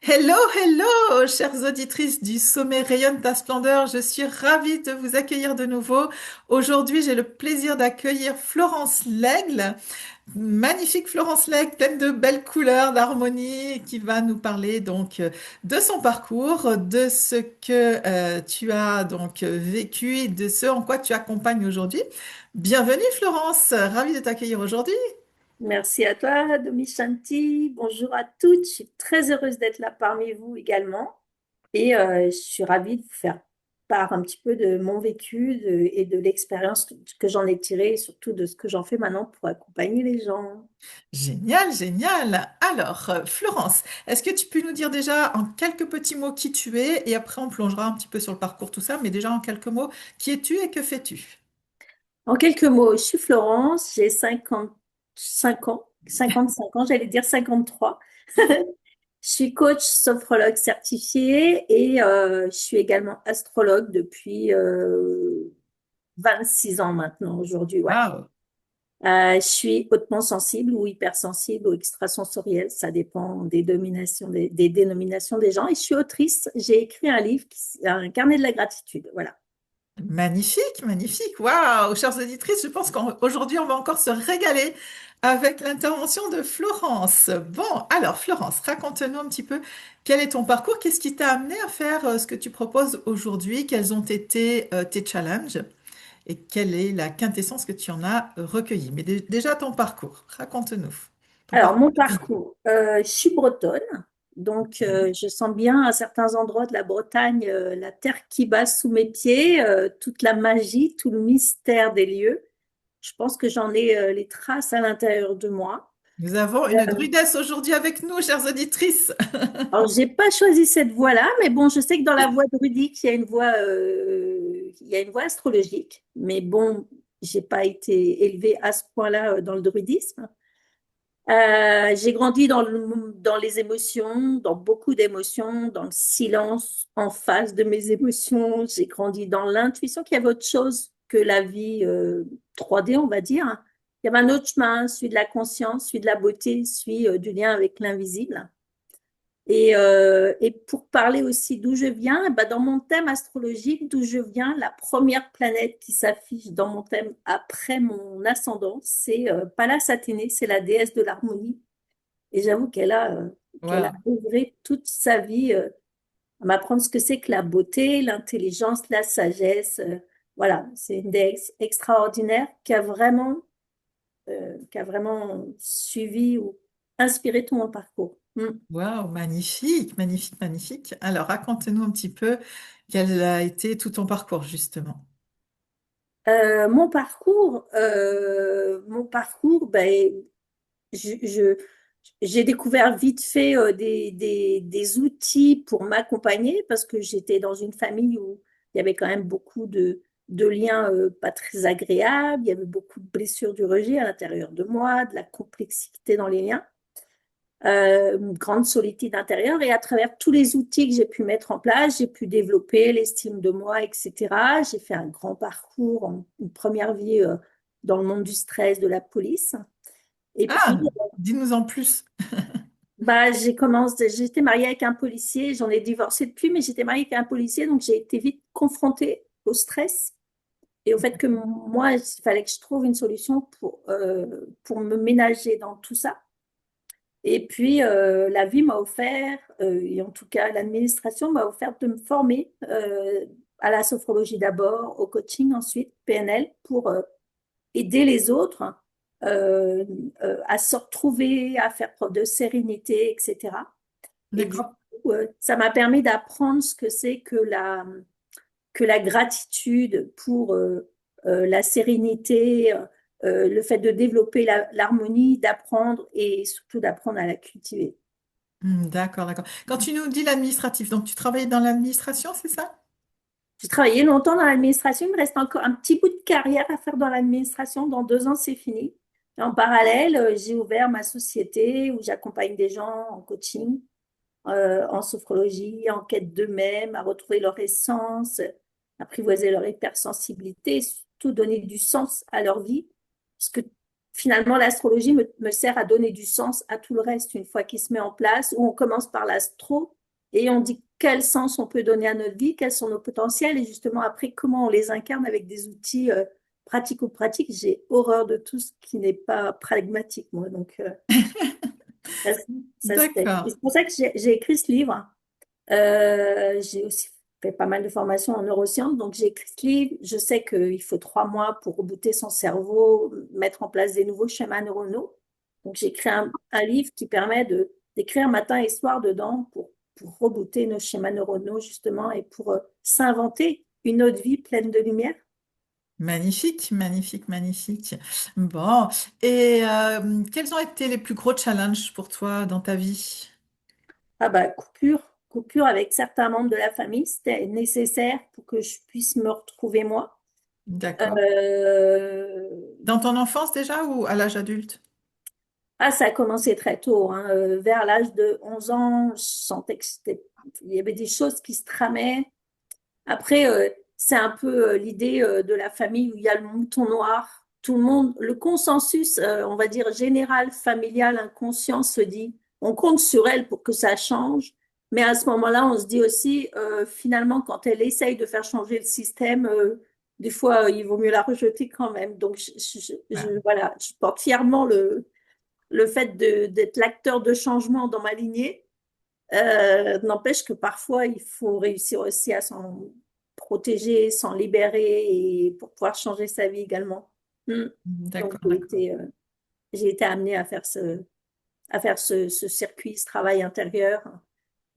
Hello, hello, chères auditrices du sommet Rayonne ta splendeur. Je suis ravie de vous accueillir de nouveau. Aujourd'hui, j'ai le plaisir d'accueillir Florence Lègle, magnifique Florence Lègle, pleine de belles couleurs, d'harmonie, qui va nous parler de son parcours, de ce que tu as vécu et de ce en quoi tu accompagnes aujourd'hui. Bienvenue Florence, ravie de t'accueillir aujourd'hui. Merci à toi, Domi Shanti. Bonjour à toutes. Je suis très heureuse d'être là parmi vous également. Et je suis ravie de vous faire part un petit peu de mon vécu et de l'expérience que j'en ai tirée, et surtout de ce que j'en fais maintenant pour accompagner les gens. Génial, génial. Alors, Florence, est-ce que tu peux nous dire déjà en quelques petits mots qui tu es et après on plongera un petit peu sur le parcours, tout ça, mais déjà en quelques mots, qui es-tu et que fais-tu? En quelques mots, je suis Florence, j'ai 55 ans, 55 ans, j'allais dire 53. Je suis coach sophrologue certifié et je suis également astrologue depuis 26 ans maintenant, aujourd'hui, ouais. Waouh, Je suis hautement sensible ou hypersensible ou extrasensorielle, ça dépend des dénominations des gens. Et je suis autrice, j'ai écrit un livre, un carnet de la gratitude, voilà. magnifique, magnifique. Waouh, chères auditrices, je pense qu'aujourd'hui on va encore se régaler avec l'intervention de Florence. Bon, alors Florence, raconte-nous un petit peu quel est ton parcours, qu'est-ce qui t'a amené à faire ce que tu proposes aujourd'hui, quels ont été tes challenges? Et quelle est la quintessence que tu en as recueillie? Mais déjà ton parcours, raconte-nous. Ton Alors, parcours mon de vie. parcours, je suis bretonne, donc je sens bien à certains endroits de la Bretagne la terre qui bat sous mes pieds, toute la magie, tout le mystère des lieux. Je pense que j'en ai les traces à l'intérieur de moi. Nous avons une druidesse aujourd'hui avec nous, chères auditrices. Alors, j'ai pas choisi cette voie-là, mais bon, je sais que dans la voie druidique, il y a une voie astrologique. Mais bon, j'ai pas été élevée à ce point-là dans le druidisme. J'ai grandi dans les émotions, dans beaucoup d'émotions, dans le silence en face de mes émotions. J'ai grandi dans l'intuition qu'il y avait autre chose que la vie 3D, on va dire. Il y avait un autre chemin, celui de la conscience, celui de la beauté, celui du lien avec l'invisible. Et pour parler aussi d'où je viens, eh ben, dans mon thème astrologique, d'où je viens, la première planète qui s'affiche dans mon thème après mon ascendant, c'est Pallas Athénée, c'est la déesse de l'harmonie. Et j'avoue qu'elle a Waouh. œuvré toute sa vie à m'apprendre ce que c'est que la beauté, l'intelligence, la sagesse. Voilà, c'est une déesse extraordinaire qui a vraiment suivi ou inspiré tout mon parcours. Mm. Waouh, magnifique, magnifique, magnifique. Alors, raconte-nous un petit peu quel a été tout ton parcours, justement. Mon parcours, ben, je, je- j'ai découvert vite fait des outils pour m'accompagner parce que j'étais dans une famille où il y avait quand même beaucoup de liens pas très agréables, il y avait beaucoup de blessures du rejet à l'intérieur de moi, de la complexité dans les liens, une grande solitude intérieure et à travers tous les outils que j'ai pu mettre en place, j'ai pu développer l'estime de moi, etc. J'ai fait un grand parcours, une première vie dans le monde du stress, de la police. Et puis, Ah, dis-nous en plus. bah, j'étais mariée avec un policier, j'en ai divorcé depuis, mais j'étais mariée avec un policier, donc j'ai été vite confrontée au stress et au fait que moi, il fallait que je trouve une solution pour me ménager dans tout ça. Et puis, la vie m'a offert, et en tout cas l'administration m'a offert de me former à la sophrologie d'abord, au coaching ensuite, PNL, pour aider les autres euh, à se retrouver, à faire preuve de sérénité, etc. Et du D'accord. coup, ça m'a permis d'apprendre ce que c'est que la gratitude pour la sérénité, le fait de développer l'harmonie, d'apprendre et surtout d'apprendre à la cultiver. D'accord, d'accord. Quand tu nous dis l'administratif, donc tu travailles dans l'administration, c'est ça? J'ai travaillé longtemps dans l'administration, il me reste encore un petit bout de carrière à faire dans l'administration. Dans 2 ans, c'est fini. Et en parallèle, j'ai ouvert ma société où j'accompagne des gens en coaching, en sophrologie, en quête d'eux-mêmes, à retrouver leur essence, apprivoiser leur hypersensibilité, surtout donner du sens à leur vie. Parce que finalement, l'astrologie me sert à donner du sens à tout le reste une fois qu'il se met en place, où on commence par l'astro et on dit quel sens on peut donner à notre vie, quels sont nos potentiels et justement après comment on les incarne avec des outils pratiques ou pratiques. J'ai horreur de tout ce qui n'est pas pragmatique, moi. Donc, ça, se fait. Et D'accord. c'est pour ça que j'ai écrit ce livre. J'ai aussi fait pas mal de formations en neurosciences, donc j'ai écrit ce livre. Je sais qu'il faut 3 mois pour rebooter son cerveau, mettre en place des nouveaux schémas neuronaux. Donc j'ai écrit un livre qui permet d'écrire matin et soir dedans pour rebooter nos schémas neuronaux justement et pour s'inventer une autre vie pleine de lumière. Magnifique, magnifique, magnifique. Bon, et quels ont été les plus gros challenges pour toi dans ta vie? Ah bah coupure avec certains membres de la famille, c'était nécessaire pour que je puisse me retrouver moi. D'accord. Euh, Dans ton enfance déjà ou à l'âge adulte? Ah, ça a commencé très tôt, hein. Vers l'âge de 11 ans, je sentais que il y avait des choses qui se tramaient. Après, c'est un peu l'idée de la famille où il y a le mouton noir. Tout le monde, le consensus, on va dire général, familial, inconscient se dit, on compte sur elle pour que ça change. Mais à ce moment-là, on se dit aussi, finalement, quand elle essaye de faire changer le système, des fois, il vaut mieux la rejeter quand même. Donc, Ah, voilà, je porte fièrement le fait d'être l'acteur de changement dans ma lignée, n'empêche que parfois, il faut réussir aussi à s'en protéger, s'en libérer et pour pouvoir changer sa vie également. Mm. Donc, d'accord, d'accord. j'ai été amenée à faire ce circuit, ce travail intérieur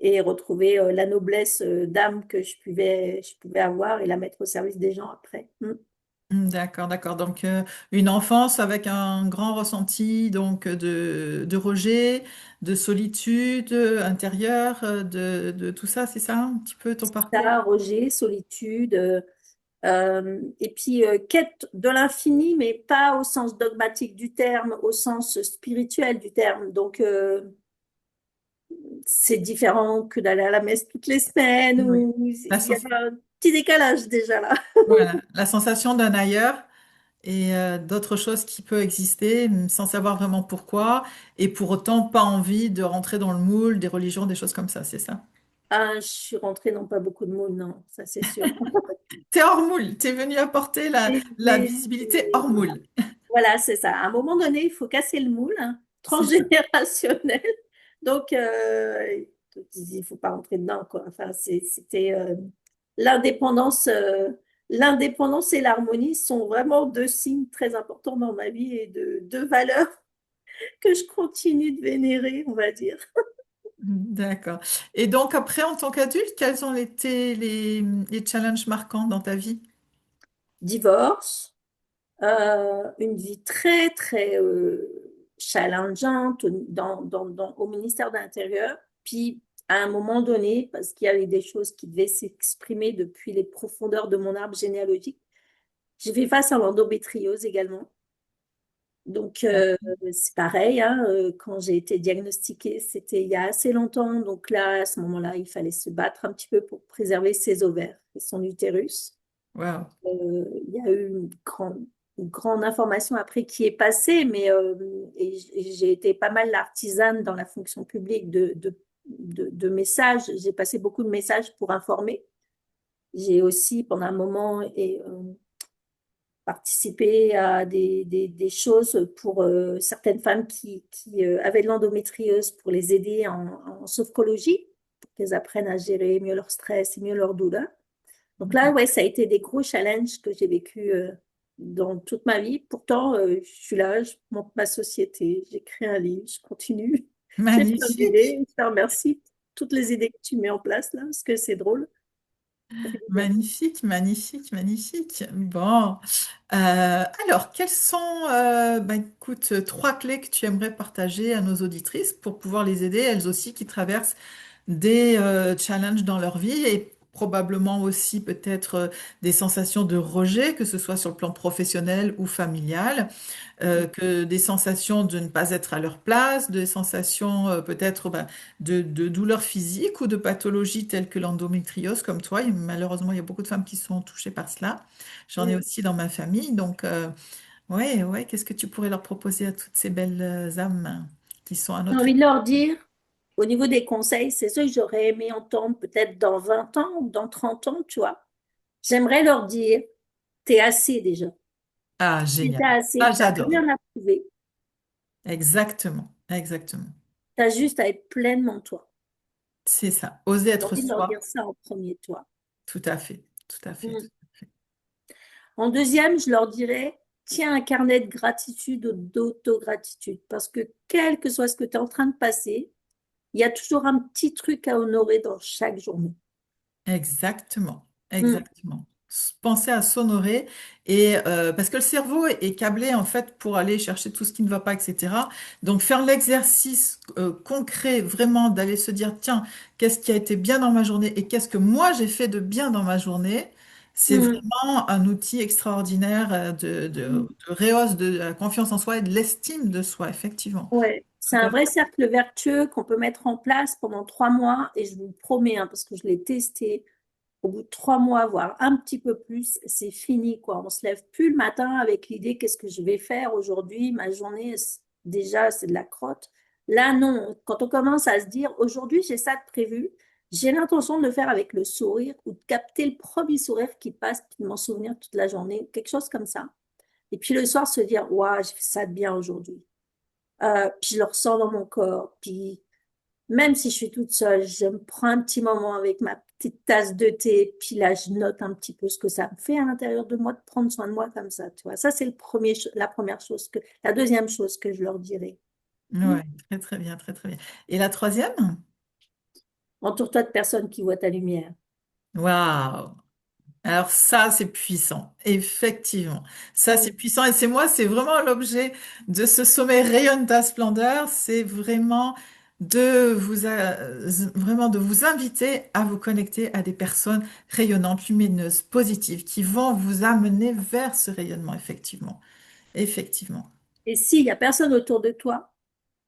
et retrouver la noblesse d'âme que je pouvais avoir et la mettre au service des gens après. Mm. D'accord, d'accord. Donc, une enfance avec un grand ressenti donc de rejet, de solitude intérieure, de tout ça, c'est ça un petit peu ton parcours? Ça, rejet, solitude, et puis, quête de l'infini, mais pas au sens dogmatique du terme, au sens spirituel du terme. Donc, c'est différent que d'aller à la messe toutes les semaines, Oui. où La il y a sens- un petit décalage déjà là. voilà, la sensation d'un ailleurs et d'autres choses qui peuvent exister sans savoir vraiment pourquoi et pour autant pas envie de rentrer dans le moule des religions, des choses comme ça, c'est ça? Ah, je suis rentrée dans pas beaucoup de mots, non, ça c'est sûr. T'es hors moule, t'es venu apporter Mais- la mais- visibilité hors moule. voilà, c'est ça. À un moment donné, il faut casser le moule, hein, C'est ça. transgénérationnel. Donc, il faut pas rentrer dedans, quoi. Enfin, c'était l'indépendance. L'indépendance et l'harmonie sont vraiment deux signes très importants dans ma vie et deux valeurs que je continue de vénérer, on va dire. D'accord. Et donc après, en tant qu'adulte, quels ont été les challenges marquants dans ta vie? Divorce, une vie très, très challengeante au ministère de l'Intérieur. Puis, à un moment donné, parce qu'il y avait des choses qui devaient s'exprimer depuis les profondeurs de mon arbre généalogique, j'ai fait face à l'endométriose également. Donc, c'est pareil, hein, quand j'ai été diagnostiquée, c'était il y a assez longtemps. Donc là, à ce moment-là, il fallait se battre un petit peu pour préserver ses ovaires et son utérus. Wow. Il y a eu une grande information après qui est passée, mais et j'ai été pas mal l'artisane dans la fonction publique de messages. J'ai passé beaucoup de messages pour informer. J'ai aussi, pendant un moment, participé à des choses pour certaines femmes qui avaient de l'endométriose pour les aider en sophrologie, pour qu'elles apprennent à gérer mieux leur stress et mieux leur douleur. Donc là, ouais, ça a été des gros challenges que j'ai vécu dans toute ma vie. Pourtant, je suis là, je monte ma société, j'écris un livre, je continue. J'ai plein Magnifique, d'idées. Je te remercie pour toutes les idées que tu mets en place là, parce que c'est drôle. Ça fait du bien. magnifique, magnifique, magnifique. Bon. Alors, quelles sont, écoute, trois clés que tu aimerais partager à nos auditrices pour pouvoir les aider, elles aussi, qui traversent des challenges dans leur vie et probablement aussi peut-être des sensations de rejet, que ce soit sur le plan professionnel ou familial, que des sensations de ne pas être à leur place, des sensations peut-être de douleurs physiques ou de pathologies telles que l'endométriose comme toi. Et malheureusement, il y a beaucoup de femmes qui sont touchées par cela. J'en ai Mm. aussi dans ma famille, donc Ouais, ouais, qu'est-ce que tu pourrais leur proposer à toutes ces belles âmes qui sont à J'ai notre... envie de leur dire, au niveau des conseils, c'est ce que j'aurais aimé entendre peut-être dans 20 ans ou dans 30 ans, tu vois. J'aimerais leur dire, t'es assez déjà. Ah, T'es génial. assez, Ah, t'as j'adore. rien à prouver. Exactement, exactement. T'as juste à être pleinement toi. C'est ça. Oser J'ai être envie de leur dire soi. ça en premier, toi. Tout à fait, tout à fait. Mm. En deuxième, je leur dirais, tiens un carnet de gratitude ou d'autogratitude. Parce que quel que soit ce que tu es en train de passer, il y a toujours un petit truc à honorer dans chaque journée. Exactement, Mm. exactement. Penser à s'honorer et parce que le cerveau est câblé en fait pour aller chercher tout ce qui ne va pas, etc. Donc faire l'exercice concret vraiment d'aller se dire tiens, qu'est-ce qui a été bien dans ma journée et qu'est-ce que moi j'ai fait de bien dans ma journée, c'est Mm. vraiment un outil extraordinaire Mm. de rehausse de la confiance en soi et de l'estime de soi, effectivement. Ouais, c'est Tout un à vrai cercle vertueux qu'on peut mettre en place pendant 3 mois et je vous promets, hein, parce que je l'ai testé, au bout de 3 mois, voire un petit peu plus, c'est fini, quoi. On se lève plus le matin avec l'idée qu'est-ce que je vais faire aujourd'hui, ma journée, déjà, c'est de la crotte. Là, non. Quand on commence à se dire aujourd'hui, j'ai ça de prévu, j'ai l'intention de le faire avec le sourire ou de capter le premier sourire qui passe, puis de m'en souvenir toute la journée, quelque chose comme ça. Et puis le soir, se dire, waouh, j'ai fait ça de bien aujourd'hui. Puis je le ressens dans mon corps. Puis même si je suis toute seule, je me prends un petit moment avec ma petite tasse de thé, puis là, je note un petit peu ce que ça me fait à l'intérieur de moi de prendre soin de moi comme ça, tu vois. Ça, c'est la première chose la deuxième chose que je leur dirais. fait. Mm. Ouais, très très bien, très très bien. Et la troisième? Entoure-toi de personnes qui voient ta lumière. Waouh! Alors ça, c'est puissant, effectivement. Ça, c'est Mm. puissant et c'est moi, c'est vraiment l'objet de ce sommet Rayonne ta splendeur. C'est vraiment vraiment de vous inviter à vous connecter à des personnes rayonnantes, lumineuses, positives, qui vont vous amener vers ce rayonnement, effectivement. Effectivement. Et s'il y a personne autour de toi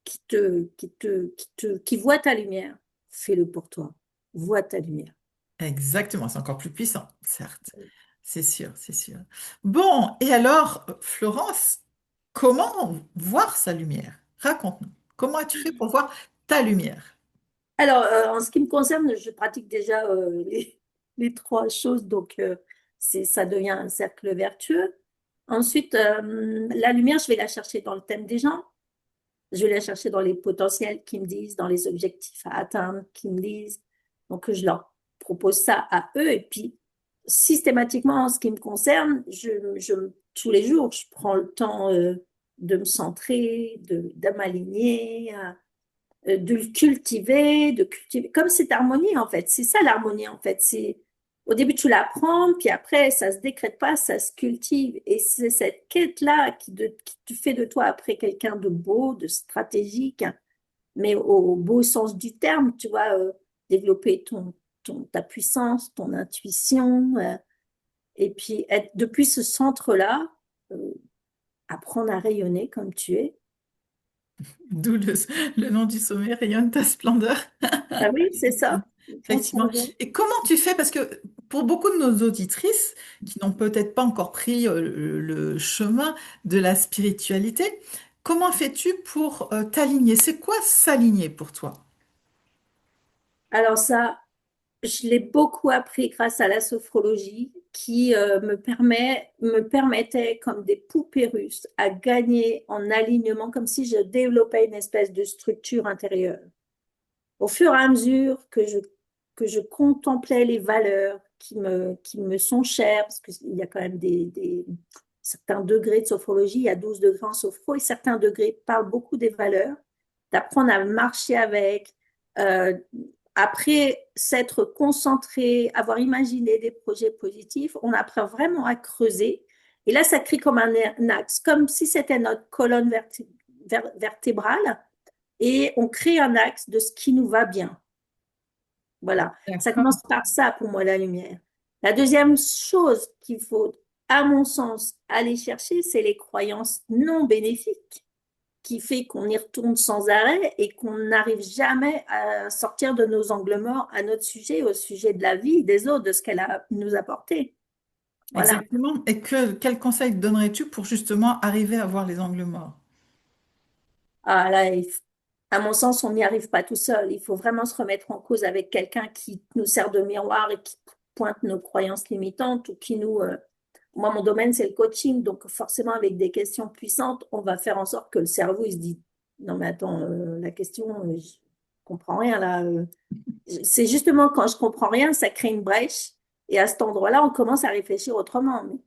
qui voit ta lumière, fais-le pour toi. Vois ta lumière. Exactement, c'est encore plus puissant, certes. C'est sûr, c'est sûr. Bon, et alors, Florence, comment voir sa lumière? Raconte-nous. Comment as-tu fait pour voir ta lumière? Alors, en ce qui me concerne, je pratique déjà les trois choses, donc ça devient un cercle vertueux. Ensuite, la lumière, je vais la chercher dans le thème des gens, je vais la chercher dans les potentiels qu'ils me disent, dans les objectifs à atteindre qu'ils me disent. Donc, je leur propose ça à eux. Et puis, systématiquement, en ce qui me concerne, tous les jours, je prends le temps de me centrer, de m'aligner, de le cultiver, de cultiver, comme cette harmonie en fait. C'est ça l'harmonie en fait. C'est au début tu l'apprends, puis après ça se décrète pas, ça se cultive. Et c'est cette quête-là qui te fait de toi après quelqu'un de beau, de stratégique, hein, mais au beau sens du terme, tu vois, développer ta puissance, ton intuition, et puis être depuis ce centre-là, euh, apprendre à rayonner comme tu es. D'où le nom du sommet, Rayonne ta splendeur. Ah oui, c'est Effectivement. ça. Ton Effectivement. slogan. Et comment tu fais? Parce que pour beaucoup de nos auditrices qui n'ont peut-être pas encore pris le chemin de la spiritualité, comment fais-tu pour t'aligner? C'est quoi s'aligner pour toi? Alors ça, je l'ai beaucoup appris grâce à la sophrologie qui me permettait, comme des poupées russes, à gagner en alignement, comme si je développais une espèce de structure intérieure. Au fur et à mesure que je contemplais les valeurs qui me sont chères, parce qu'il y a quand même certains degrés de sophrologie, il y a 12 degrés en sophro, et certains degrés parlent beaucoup des valeurs, d'apprendre à marcher avec, euh, après s'être concentré, avoir imaginé des projets positifs, on apprend vraiment à creuser. Et là, ça crée comme un axe, comme si c'était notre colonne vertébrale, et on crée un axe de ce qui nous va bien. Voilà, ça D'accord. commence par ça pour moi, la lumière. La deuxième chose qu'il faut, à mon sens, aller chercher, c'est les croyances non bénéfiques qui fait qu'on y retourne sans arrêt et qu'on n'arrive jamais à sortir de nos angles morts à notre sujet, au sujet de la vie, des autres, de ce qu'elle a nous apporté. Voilà. Exactement. Et quel conseil donnerais-tu pour justement arriver à voir les angles morts? Ah, là, à mon sens, on n'y arrive pas tout seul. Il faut vraiment se remettre en cause avec quelqu'un qui nous sert de miroir et qui pointe nos croyances limitantes ou qui nous... Moi, mon domaine, c'est le coaching. Donc, forcément, avec des questions puissantes, on va faire en sorte que le cerveau, il se dit, non, mais attends, la question, je comprends rien là. C'est justement quand je comprends rien, ça crée une brèche. Et à cet endroit-là, on commence à réfléchir autrement. Mais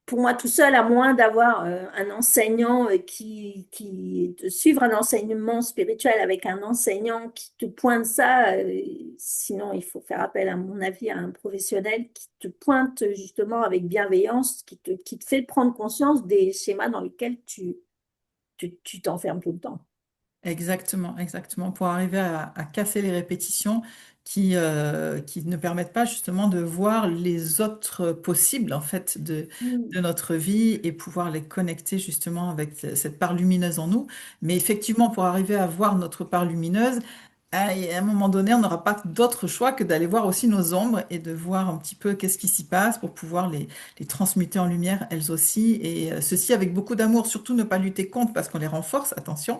pour moi, tout seul, à moins d'avoir un enseignant de suivre un enseignement spirituel avec un enseignant qui te pointe ça, sinon il faut faire appel, à mon avis, à un professionnel qui te pointe justement avec bienveillance, qui te fait prendre conscience des schémas dans lesquels tu t'enfermes tout le temps. Exactement, exactement, pour arriver à casser les répétitions qui ne permettent pas justement de voir les autres possibles en fait Mm. de notre vie et pouvoir les connecter justement avec cette part lumineuse en nous. Mais effectivement, pour arriver à voir notre part lumineuse, et à un moment donné, on n'aura pas d'autre choix que d'aller voir aussi nos ombres et de voir un petit peu qu'est-ce qui s'y passe pour pouvoir les transmuter en lumière elles aussi. Et ceci avec beaucoup d'amour, surtout ne pas lutter contre parce qu'on les renforce, attention,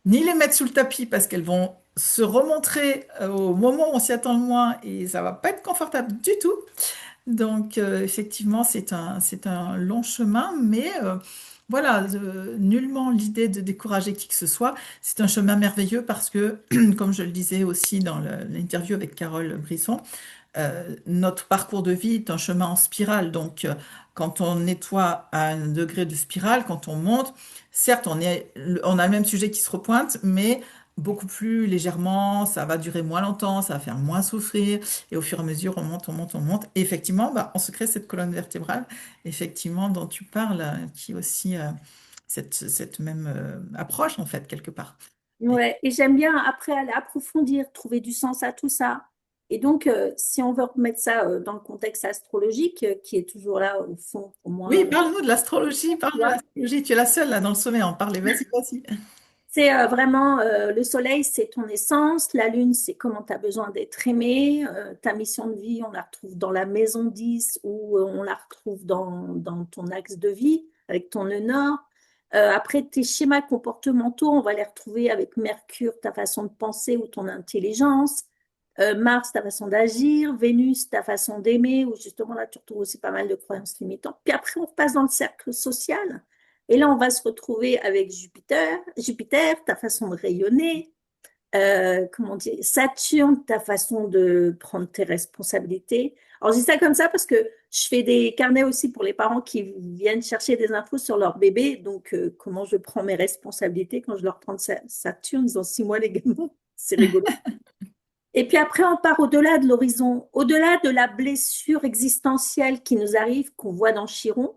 ni les mettre sous le tapis parce qu'elles vont se remontrer au moment où on s'y attend le moins et ça va pas être confortable du tout. Donc, effectivement, c'est un long chemin, mais voilà, nullement l'idée de décourager qui que ce soit. C'est un chemin merveilleux parce que, comme je le disais aussi dans l'interview avec Carole Brisson, notre parcours de vie est un chemin en spirale. Donc, quand on nettoie à un degré de spirale, quand on monte, certes, on a le même sujet qui se repointe, mais beaucoup plus légèrement, ça va durer moins longtemps, ça va faire moins souffrir. Et au fur et à mesure, on monte, on monte, on monte. Et effectivement, bah, on se crée cette colonne vertébrale, effectivement, dont tu parles, qui est aussi cette même approche, en fait, quelque part. Et- Ouais, et j'aime bien après aller approfondir, trouver du sens à tout ça. Et donc, si on veut remettre ça dans le contexte astrologique, qui est toujours là au fond, au Oui, moins, parle-nous de l'astrologie, parle-nous de l'astrologie. Tu es la seule là dans le sommet à en parler. Vas-y, vas-y. c'est vraiment le soleil, c'est ton essence, la lune, c'est comment tu as besoin d'être aimé, ta mission de vie, on la retrouve dans la maison 10 ou on la retrouve dans ton axe de vie avec ton nœud nord. Après, tes schémas comportementaux, on va les retrouver avec Mercure, ta façon de penser ou ton intelligence. Mars, ta façon d'agir. Vénus, ta façon d'aimer, où justement là, tu retrouves aussi pas mal de croyances limitantes. Puis après, on passe dans le cercle social. Et là, on va se retrouver avec Jupiter. Jupiter, ta façon de rayonner. Comment dire, Saturne, ta façon de prendre tes responsabilités. Alors, je dis ça comme ça parce que je fais des carnets aussi pour les parents qui viennent chercher des infos sur leur bébé. Donc, comment je prends mes responsabilités quand je leur prends de Saturne, ils ont 6 mois les gamins. C'est rigolo. Et puis après, on part au-delà de l'horizon, au-delà de la blessure existentielle qui nous arrive, qu'on voit dans Chiron,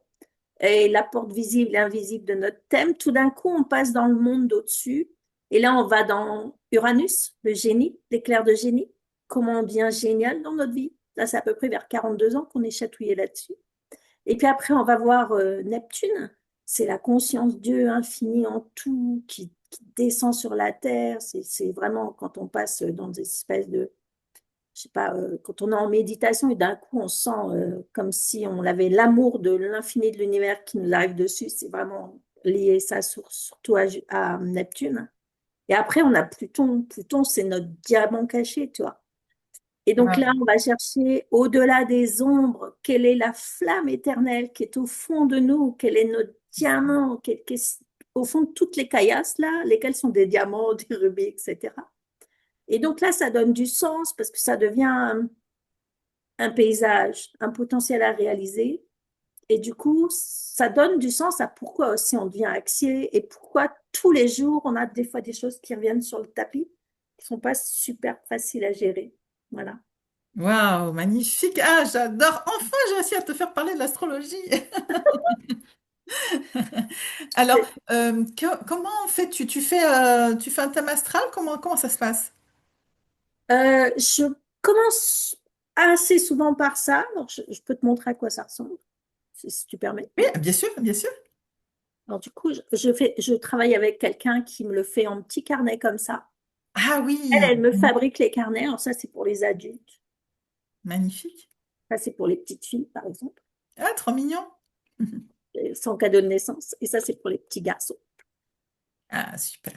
et la porte visible et invisible de notre thème. Tout d'un coup, on passe dans le monde d'au-dessus. Et là, on va dans Uranus, le génie, l'éclair de génie. Comment on devient génial dans notre vie. Là, c'est à peu près vers 42 ans qu'on est chatouillé là-dessus. Et puis après, on va voir Neptune. C'est la conscience Dieu infini en tout qui descend sur la terre. C'est vraiment quand on passe dans des espèces de, je sais pas, quand on est en méditation et d'un coup on sent comme si on avait l'amour de l'infini de l'univers qui nous arrive dessus, c'est vraiment lié ça surtout à Neptune. Et après on a Pluton. Pluton, c'est notre diamant caché, tu vois. Et donc là, Wow. on va chercher au-delà des ombres, quelle est la flamme éternelle qui est au fond de nous, quel est notre diamant, au fond de toutes les caillasses là, lesquelles sont des diamants, des rubis, etc. Et donc là, ça donne du sens parce que ça devient un paysage, un potentiel à réaliser. Et du coup, ça donne du sens à pourquoi aussi on devient axier et pourquoi tous les jours, on a des fois des choses qui reviennent sur le tapis qui sont pas super faciles à gérer. Voilà. Waouh, magnifique. Ah, j'adore. Enfin, j'ai réussi à te faire parler de l'astrologie. Alors, comment en fait tu fais un thème astral? Comment ça se passe? Je commence assez souvent par ça. Alors, je peux te montrer à quoi ça ressemble, si tu permets. Oui, bien sûr, bien sûr. Alors, du coup, je travaille avec quelqu'un qui me le fait en petit carnet comme ça. Ah Elle, oui, elle me fabrique les carnets. Alors, ça, c'est pour les adultes. magnifique. Ça, c'est pour les petites filles, par exemple. Ah, trop mignon. son cadeau de naissance. Et ça, c'est pour les petits garçons. Ah, super.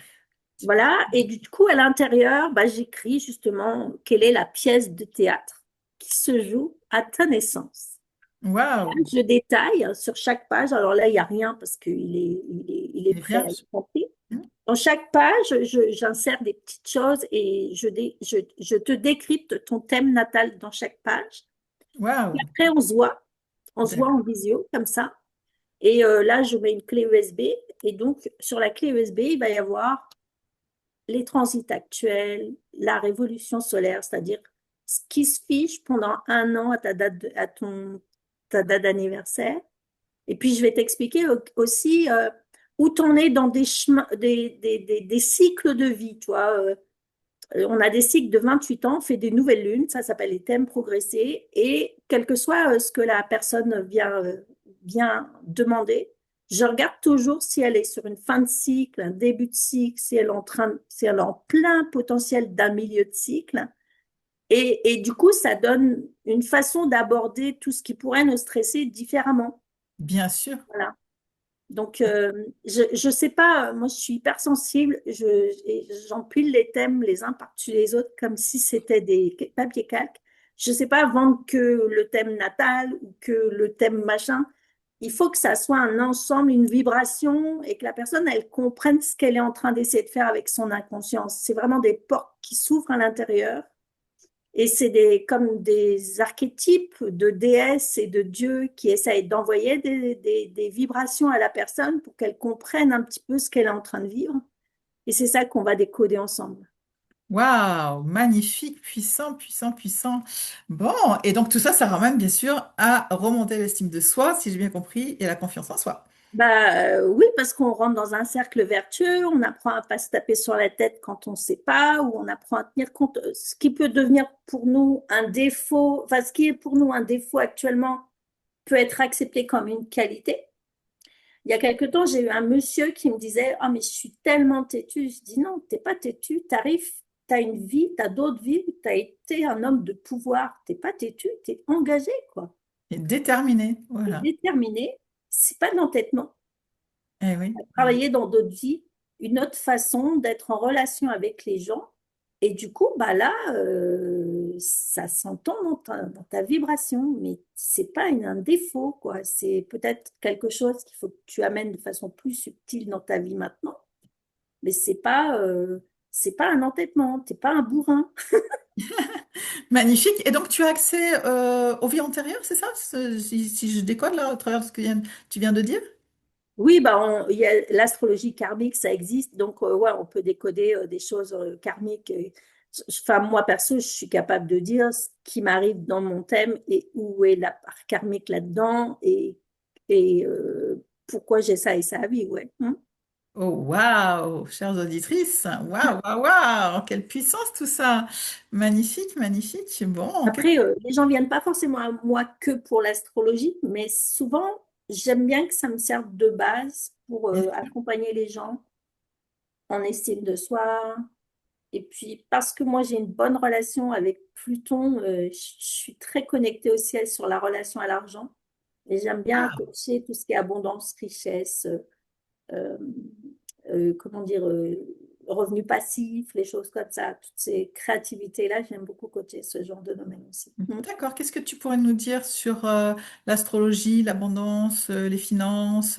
Super. Voilà. Et du coup, à l'intérieur, bah, j'écris justement quelle est la pièce de théâtre qui se joue à ta naissance. Waouh. Je détaille sur chaque page. Alors là, il n'y a rien parce il est Et prêt bien. à être rempli. Dans chaque page, j'insère des petites choses et je te décrypte ton thème natal dans chaque page. Et Waouh. après, on se voit en D'accord. visio comme ça. Et là, je mets une clé USB. Et donc, sur la clé USB, il va y avoir les transits actuels, la révolution solaire, c'est-à-dire ce qui se fiche pendant un an à ta date d'anniversaire. Et puis, je vais t'expliquer aussi où tu en es dans des chemins, des cycles de vie. Tu vois, on a des cycles de 28 ans, on fait des nouvelles lunes, ça s'appelle les thèmes progressés. Et quel que soit ce que la personne vient demander, je regarde toujours si elle est sur une fin de cycle, un début de cycle, si elle est en plein potentiel d'un milieu de cycle. Et du coup, ça donne une façon d'aborder tout ce qui pourrait nous stresser différemment. Bien sûr. Voilà. Donc, je sais pas, moi je suis hypersensible, j'empile les thèmes les uns par-dessus les autres comme si c'était des papiers calques. Je sais pas vendre que le thème natal ou que le thème machin. Il faut que ça soit un ensemble, une vibration et que la personne, elle comprenne ce qu'elle est en train d'essayer de faire avec son inconscience. C'est vraiment des portes qui s'ouvrent à l'intérieur et c'est comme des archétypes de déesses et de dieux qui essayent d'envoyer des vibrations à la personne pour qu'elle comprenne un petit peu ce qu'elle est en train de vivre. Et c'est ça qu'on va décoder ensemble. Waouh. Magnifique, puissant, puissant, puissant. Bon, et donc tout ça, ça ramène bien sûr à remonter l'estime de soi, si j'ai bien compris, et la confiance en soi. Oui, parce qu'on rentre dans un cercle vertueux, on apprend à pas se taper sur la tête quand on ne sait pas, ou on apprend à tenir compte. Ce qui peut devenir pour nous un défaut, enfin, ce qui est pour nous un défaut actuellement peut être accepté comme une qualité. Il y a quelque temps, j'ai eu un monsieur qui me disait, ah, mais je suis tellement têtu. Je dis, non, t'es pas têtu, t'arrives, t'as une vie, t'as d'autres vies, t'as été un homme de pouvoir, t'es pas têtu, t'es engagé, quoi. Et déterminé, T'es voilà. déterminé, c'est pas de l'entêtement. Eh oui. Travailler dans d'autres vies, une autre façon d'être en relation avec les gens. Et du coup, bah là, ça s'entend dans ta vibration, mais c'est pas un défaut, quoi. C'est peut-être quelque chose qu'il faut que tu amènes de façon plus subtile dans ta vie maintenant, mais c'est pas un entêtement, t'es pas un bourrin. Magnifique. Et donc, tu as accès aux vies antérieures, c'est ça? Si je décode là, à travers ce que tu viens de dire? Oui, bah il y a l'astrologie karmique, ça existe, donc ouais, on peut décoder des choses karmiques. Enfin, moi perso, je suis capable de dire ce qui m'arrive dans mon thème et où est la part karmique là-dedans et pourquoi j'ai ça et ça à vivre, ouais. Oh, waouh, chères auditrices, waouh, waouh, waouh, quelle puissance tout ça. Magnifique, magnifique. Bon, Après, les gens viennent pas forcément à moi que pour l'astrologie, mais souvent, j'aime bien que ça me serve de base pour accompagner les gens en estime de soi. Et puis, parce que moi, j'ai une bonne relation avec Pluton, je suis très connectée au ciel sur la relation à l'argent. Et j'aime bien waouh. coacher tout ce qui est abondance, richesse, euh, comment dire, revenus passifs, les choses comme ça. Toutes ces créativités-là, j'aime beaucoup coacher ce genre de domaine aussi. Mm. D'accord. Qu'est-ce que tu pourrais nous dire sur l'astrologie, l'abondance, les finances,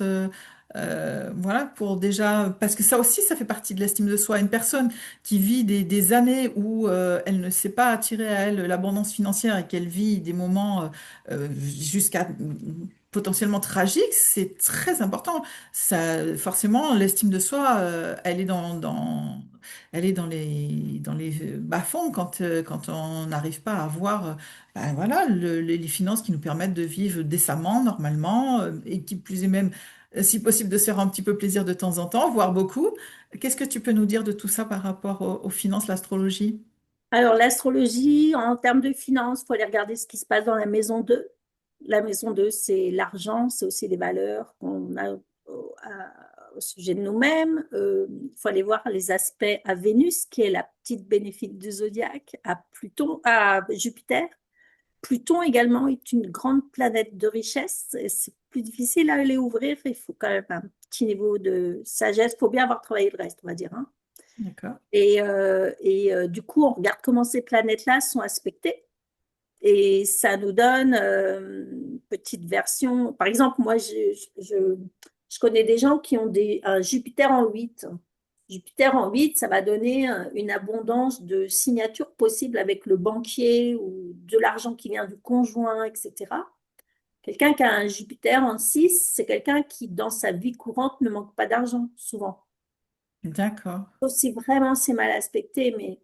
voilà, pour déjà, parce que ça aussi, ça fait partie de l'estime de soi. Une personne qui vit des années où elle ne sait pas attirer à elle l'abondance financière et qu'elle vit des moments jusqu'à potentiellement tragiques, c'est très important. Ça, forcément, l'estime de soi, elle est elle est dans les bas-fonds quand on n'arrive pas à avoir ben voilà, les finances qui nous permettent de vivre décemment, normalement, et qui plus est même, si possible, de se faire un petit peu plaisir de temps en temps, voire beaucoup. Qu'est-ce que tu peux nous dire de tout ça par rapport aux finances, l'astrologie? Alors, l'astrologie, en termes de finances, il faut aller regarder ce qui se passe dans la maison 2. La maison 2, c'est l'argent, c'est aussi les valeurs qu'on a au sujet de nous-mêmes. Il faut aller voir les aspects à Vénus, qui est la petite bénéfique du zodiaque, à Pluton, à Jupiter. Pluton également est une grande planète de richesse. C'est plus difficile à les ouvrir. Il faut quand même un petit niveau de sagesse. Il faut bien avoir travaillé le reste, on va dire, hein. D'accord. Du coup, on regarde comment ces planètes-là sont aspectées. Et ça nous donne une petite version. Par exemple, moi, je connais des gens qui ont un Jupiter en 8. Jupiter en 8, ça va donner une abondance de signatures possibles avec le banquier ou de l'argent qui vient du conjoint, etc. Quelqu'un qui a un Jupiter en 6, c'est quelqu'un qui, dans sa vie courante, ne manque pas d'argent, souvent. D'accord. Sauf si vraiment c'est mal aspecté, mais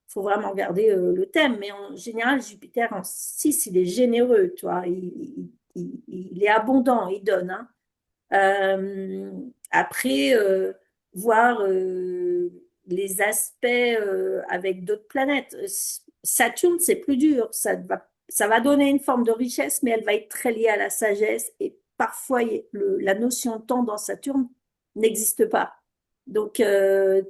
faut vraiment regarder le thème. Mais en général, Jupiter en 6, il est généreux, tu vois. Il est abondant, il donne, hein. Après, voir les aspects avec d'autres planètes. Saturne, c'est plus dur. Ça va donner une forme de richesse, mais elle va être très liée à la sagesse. Et parfois, la notion de temps dans Saturne n'existe pas. Donc,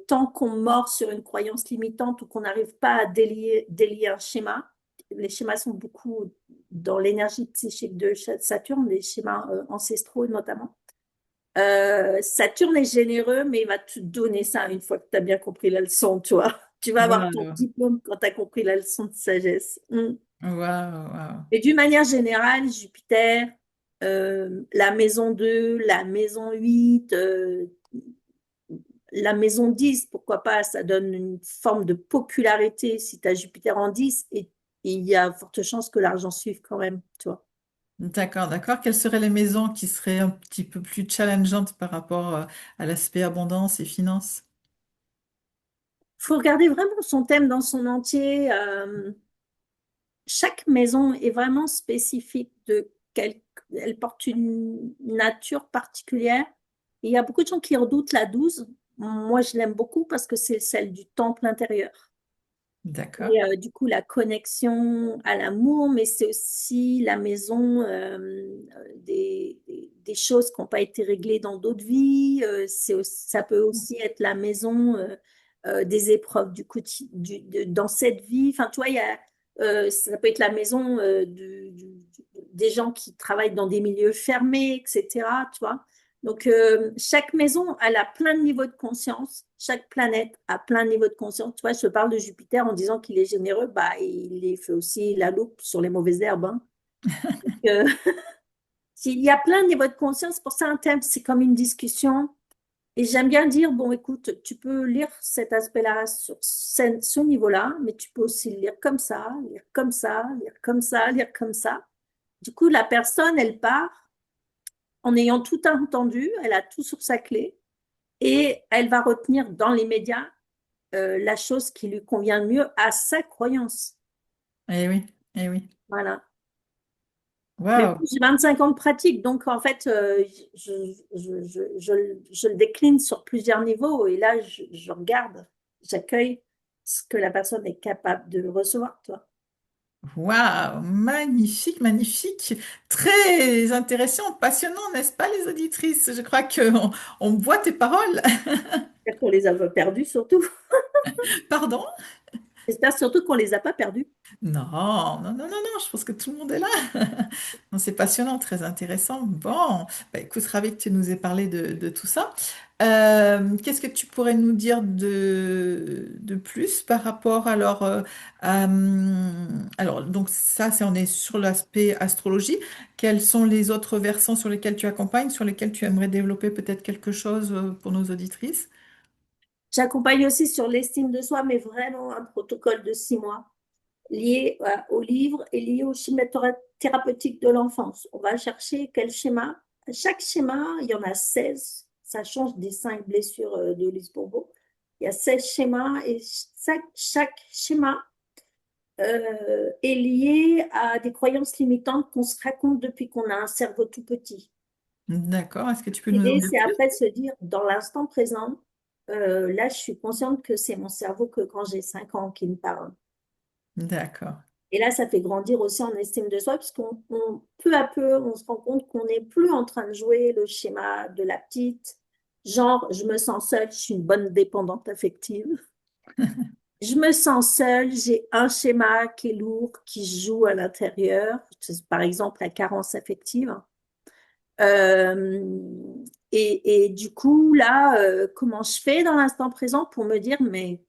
tant qu'on mord sur une croyance limitante ou qu'on n'arrive pas à délier un schéma, les schémas sont beaucoup dans l'énergie psychique de Saturne, les schémas ancestraux notamment. Saturne est généreux, mais il va te donner ça une fois que tu as bien compris la leçon, tu vois. Tu vas avoir ton Waouh. diplôme quand tu as compris la leçon de sagesse. Mm. Waouh. Waouh. Et d'une manière générale, Jupiter, la maison 2, la maison 8, la maison 10, pourquoi pas, ça donne une forme de popularité si tu as Jupiter en 10 et il y a forte chance que l'argent suive quand même, tu vois. D'accord, d'accord. Quelles seraient les maisons qui seraient un petit peu plus challengeantes par rapport à l'aspect abondance et finances? Il faut regarder vraiment son thème dans son entier. Chaque maison est vraiment spécifique elle porte une nature particulière. Et il y a beaucoup de gens qui redoutent la 12. Moi, je l'aime beaucoup parce que c'est celle du temple intérieur. D'accord. Et du coup, la connexion à l'amour, mais c'est aussi la maison des choses qui n'ont pas été réglées dans d'autres vies. Ça peut aussi être la maison des épreuves dans cette vie. Enfin, tu vois, ça peut être la maison des gens qui travaillent dans des milieux fermés, etc. Tu vois. Donc, chaque maison, elle a plein de niveaux de conscience. Chaque planète a plein de niveaux de conscience. Tu vois, je te parle de Jupiter en disant qu'il est généreux. Bah, il fait aussi la loupe sur les mauvaises herbes, hein. Donc, il y a plein de niveaux de conscience. Pour ça, un thème, c'est comme une discussion. Et j'aime bien dire, bon, écoute, tu peux lire cet aspect-là sur ce niveau-là, mais tu peux aussi le lire comme ça, lire comme ça, lire comme ça, lire comme ça. Du coup, la personne, elle part en ayant tout entendu, elle a tout sur sa clé et elle va retenir dans les médias la chose qui lui convient le mieux à sa croyance. Eh oui, eh oui. Voilà. Mais Waouh. bon, j'ai 25 ans de pratique, donc en fait, je le décline sur plusieurs niveaux et là, je regarde, j'accueille ce que la personne est capable de recevoir, toi. Waouh. Magnifique, magnifique. Très intéressant, passionnant, n'est-ce pas, les auditrices? Je crois on boit tes paroles. J'espère qu'on les a pas perdus surtout. Pardon? J'espère surtout qu'on les a pas perdus. Non, non, non, non, non, je pense que tout le monde est là. Non, c'est passionnant, très intéressant. Bon, bah, écoute, ravi que tu nous aies parlé de tout ça. Qu'est-ce que tu pourrais nous dire de plus par rapport alors donc ça, on est sur l'aspect astrologie. Quels sont les autres versants sur lesquels tu accompagnes, sur lesquels tu aimerais développer peut-être quelque chose pour nos auditrices? J'accompagne aussi sur l'estime de soi, mais vraiment un protocole de 6 mois lié au livre et lié au schéma thérapeutique de l'enfance. On va chercher quel schéma. Chaque schéma, il y en a 16. Ça change des 5 blessures de Lise Bourbeau. Il y a 16 schémas et chaque schéma est lié à des croyances limitantes qu'on se raconte depuis qu'on a un cerveau tout petit. D'accord, est-ce que tu peux nous en L'idée, dire c'est plus? après de se dire, dans l'instant présent, là, je suis consciente que c'est mon cerveau que quand j'ai 5 ans qui me parle. D'accord. Et là, ça fait grandir aussi en estime de soi, puisqu'on peu à peu, on se rend compte qu'on n'est plus en train de jouer le schéma de la petite, genre, je me sens seule, je suis une bonne dépendante affective. Je me sens seule, j'ai un schéma qui est lourd, qui joue à l'intérieur, par exemple la carence affective. Euh, et du coup, là, comment je fais dans l'instant présent pour me dire, mais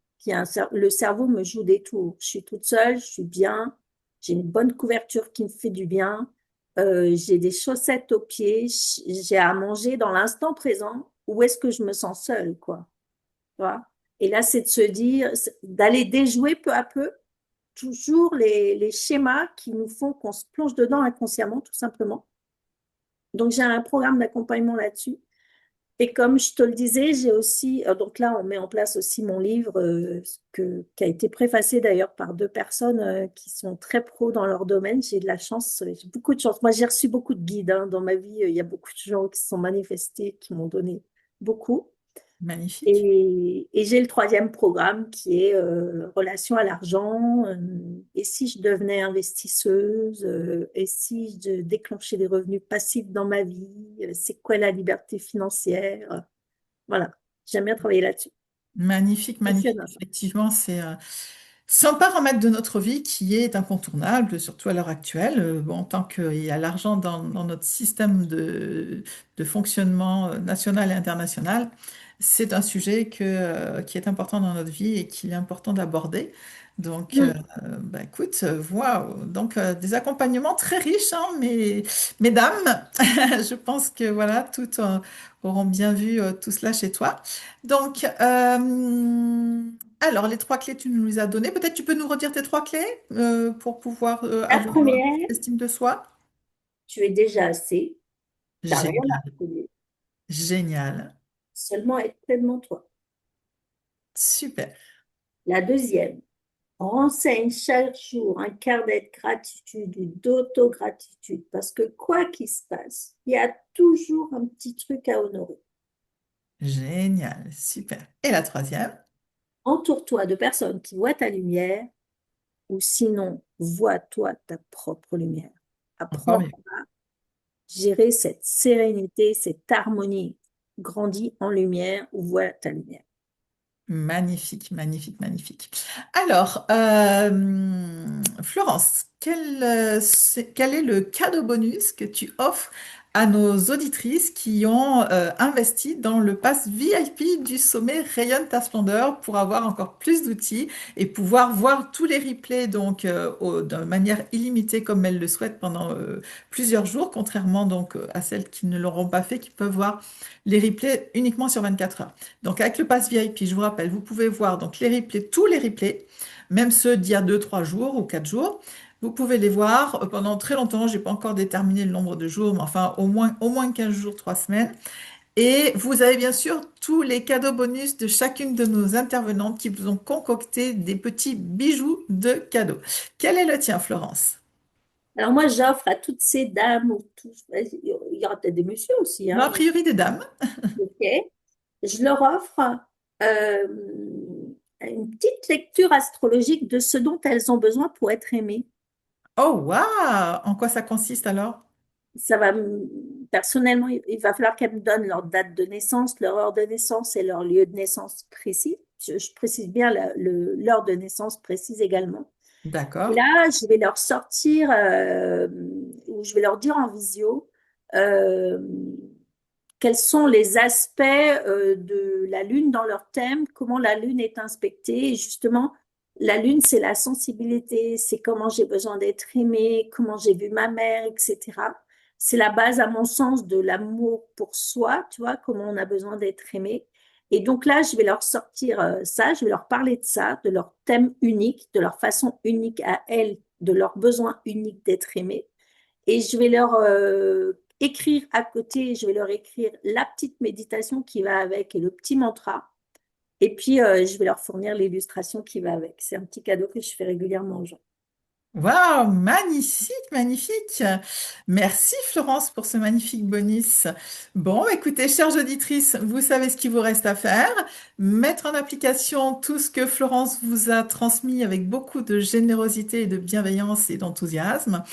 le cerveau me joue des tours. Je suis toute seule, je suis bien, j'ai une bonne couverture qui me fait du bien, j'ai des chaussettes aux pieds, j'ai à manger dans l'instant présent. Où est-ce que je me sens seule, quoi? Tu vois. Et là, c'est de se dire, d'aller déjouer peu à peu toujours les schémas qui nous font qu'on se plonge dedans inconsciemment, tout simplement. Donc, j'ai un programme d'accompagnement là-dessus. Et comme je te le disais, j'ai aussi, donc là, on met en place aussi mon livre qui a été préfacé d'ailleurs par deux personnes qui sont très pros dans leur domaine. J'ai de la chance, j'ai beaucoup de chance. Moi, j'ai reçu beaucoup de guides hein, dans ma vie. Il y a beaucoup de gens qui se sont manifestés, qui m'ont donné beaucoup. Magnifique. Et j'ai le troisième programme qui est relation à l'argent. Et si je devenais investisseuse, et si je déclenchais des revenus passifs dans ma vie, c'est quoi la liberté financière? Voilà, j'aime bien travailler là-dessus. Magnifique, magnifique. Passionnant. Effectivement, c'est un paramètre de notre vie qui est incontournable, surtout à l'heure actuelle. Bon, tant qu'il y a l'argent dans notre système de fonctionnement national et international, c'est un sujet qui est important dans notre vie et qu'il est important d'aborder. Donc, Mm. bah, écoute, waouh. Donc, des accompagnements très riches, hein, mesdames. Je pense que voilà, toutes auront bien vu tout cela chez toi. Donc, alors, les trois clés, tu nous les as données. Peut-être tu peux nous redire tes trois clés pour pouvoir La avoir première, estime de soi. tu es déjà assez, tu n'as rien à Génial, prouver, génial, seulement être pleinement toi. super. La deuxième, renseigne chaque jour un carnet de gratitude ou d'auto-gratitude parce que quoi qu'il se passe, il y a toujours un petit truc à honorer. Génial, super. Et la troisième? Entoure-toi de personnes qui voient ta lumière ou sinon, vois-toi ta propre lumière. Encore Apprends mieux. à gérer cette sérénité, cette harmonie. Grandis en lumière ou vois ta lumière. Magnifique, magnifique, magnifique. Alors, Florence, quel est le cadeau bonus que tu offres à nos auditrices qui ont investi dans le pass VIP du sommet Rayonne ta splendeur pour avoir encore plus d'outils et pouvoir voir tous les replays donc de manière illimitée comme elles le souhaitent pendant plusieurs jours, contrairement donc à celles qui ne l'auront pas fait, qui peuvent voir les replays uniquement sur 24 heures. Donc avec le pass VIP, je vous rappelle, vous pouvez voir donc les replays, tous les replays, même ceux d'il y a 2, 3 jours ou 4 jours. Vous pouvez les voir pendant très longtemps. Je n'ai pas encore déterminé le nombre de jours, mais enfin au moins 15 jours, 3 semaines. Et vous avez bien sûr tous les cadeaux bonus de chacune de nos intervenantes qui vous ont concocté des petits bijoux de cadeaux. Quel est le tien, Florence? Alors moi, j'offre à toutes ces dames, ou il y aura peut-être des messieurs aussi, Non, a hein, priori des dames. ok. Je leur offre euh, une petite lecture astrologique de ce dont elles ont besoin pour être aimées. Oh, waouh! En quoi ça consiste alors? Ça va, personnellement, il va falloir qu'elles me donnent leur date de naissance, leur heure de naissance et leur lieu de naissance précis. Je précise bien l'heure de naissance précise également. Et D'accord. là, je vais leur sortir, ou je vais leur dire en visio, euh, quels sont les aspects de la Lune dans leur thème, comment la Lune est inspectée. Et justement, la Lune, c'est la sensibilité, c'est comment j'ai besoin d'être aimée, comment j'ai vu ma mère, etc. C'est la base, à mon sens, de l'amour pour soi, tu vois, comment on a besoin d'être aimé. Et donc là, je vais leur sortir ça, je vais leur parler de ça, de leur thème unique, de leur façon unique à elles, de leur besoin unique d'être aimé. Et je vais leur écrire à côté, je vais leur écrire la petite méditation qui va avec et le petit mantra. Et puis, je vais leur fournir l'illustration qui va avec. C'est un petit cadeau que je fais régulièrement aux gens. Waouh, magnifique, magnifique. Merci Florence pour ce magnifique bonus. Bon, écoutez, chères auditrices, vous savez ce qu'il vous reste à faire. Mettre en application tout ce que Florence vous a transmis avec beaucoup de générosité et de bienveillance et d'enthousiasme.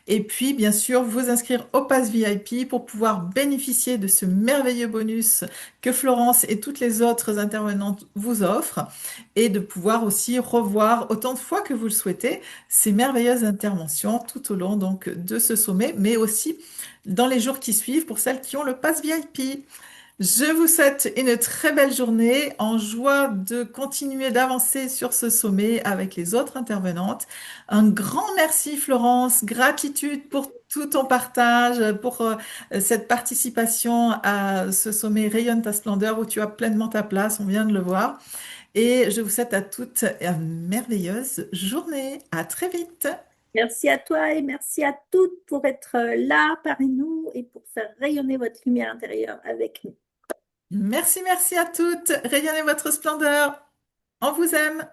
Et puis, bien sûr, vous inscrire au Pass VIP pour pouvoir bénéficier de ce merveilleux bonus que Florence et toutes les autres intervenantes vous offrent et de pouvoir aussi revoir autant de fois que vous le souhaitez ces merveilleuses interventions tout au long donc de ce sommet, mais aussi dans les jours qui suivent pour celles qui ont le pass VIP. Je vous souhaite une très belle journée, en joie de continuer d'avancer sur ce sommet avec les autres intervenantes. Un grand merci Florence, gratitude pour tout ton partage, pour cette participation à ce sommet Rayonne ta splendeur où tu as pleinement ta place, on vient de le voir. Et je vous souhaite à toutes une merveilleuse journée. À très vite. Merci à toi et merci à toutes pour être là parmi nous et pour faire rayonner votre lumière intérieure avec nous. Merci, merci à toutes. Rayonnez votre splendeur. On vous aime.